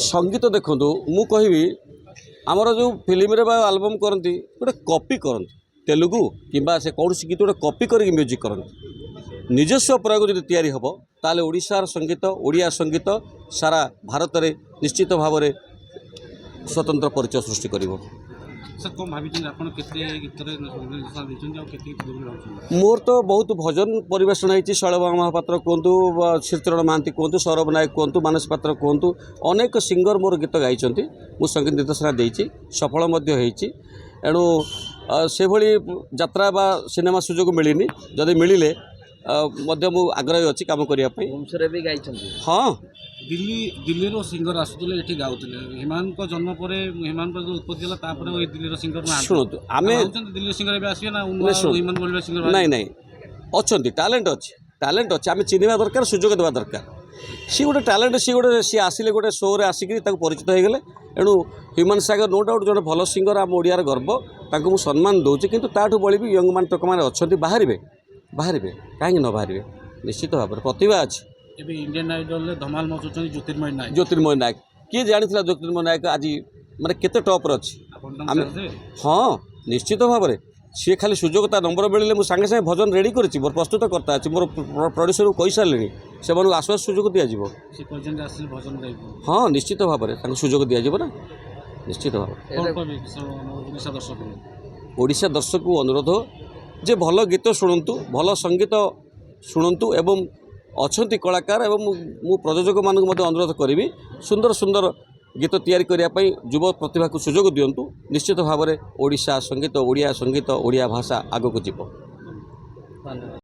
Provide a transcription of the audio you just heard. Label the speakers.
Speaker 1: संगीत देखु मु कहि आमर जो फिल्म रे आल्बम करती गोटे कॉपी करती तेलुगु किंबा से कौन गीत गोटे कॉपी कर म्यूजिक करती निजस्व प्रयोग जब तैयारी हम ताले ओडिशार संगीत ओडिया संगीत सारा भारत में निश्चित भाव में स्वतंत्र परिचय सृष्टि करिवो। मोर तो बहुत भजन परिवेशन होती शैलबाबा महापात्र कहतु श्रीचरण महांती कहतु सौरभ नायक कहतु मानस पात्र कहतु अनेक सिंगर मोर गीत गाई मु संगीत निर्देशना देती सफल एणु से भली यात्रा बा सिनेमा सुजोग मिलनी जदि मिले मु आग्रही अच्छी काम करने। हाँ
Speaker 2: दिल्ली रो सिंगर आसुले ये गाउले हिमान को जन्म पर हिमान जो उत्पत्ति है दिल्ली सिंगर
Speaker 1: शुणु आम
Speaker 2: दिल्ली सिंगर भी आसवे ना हिमान बोल सिंगर
Speaker 1: नाई नाई अच्छा टैलेंट अच्छे आम चिन्हवा दरकार सुजोग देवा दरकार सी गोटे टैलेंट सी आसिले गोटे शो रे आसिक परिचित हो गले एणु ह्यूमन सागर नो डाउट जो भल सिंगर आम ओडियार गर्व ताकू सम्मान दूसरी किंतु ताठू बड़ी भी यंग मान टक मैंने अच्छा बाहर कहीं न बाहर निश्चित भाव में प्रतिभा अच्छी।
Speaker 2: इंडियन आइडल धमाल मचुच्च
Speaker 1: ज्योतिर्मय नायक किए जानी ज्योतिर्मय नायक आज माने केते टॉप अच्छी। हाँ निश्चित भाव में सी खाली सुजोग नंबर मिले सागे सागे भजन रेडी कर मोर प्रस्तुत करता अच्छी मोर प्रोड्यूसर को कही सारे से आसवा सुजोग दिज्व। हाँ निश्चित भाव में सुजोग दिज्व ना निश्चित भाव। ओडिशा दर्शक को अनुरोध जे भल गीत शुणु भल संगीत शुणु एवं अच्छी कलाकार एवं मु प्रयोजक मान अनुरोध करी सुंदर सुंदर गीत तैयारी करने युव प्रतिभा को सुजोग दिंतु निश्चित भाव में ओडिशा संगीत ओडिया संगीत ओडिया भाषा आगक जीव।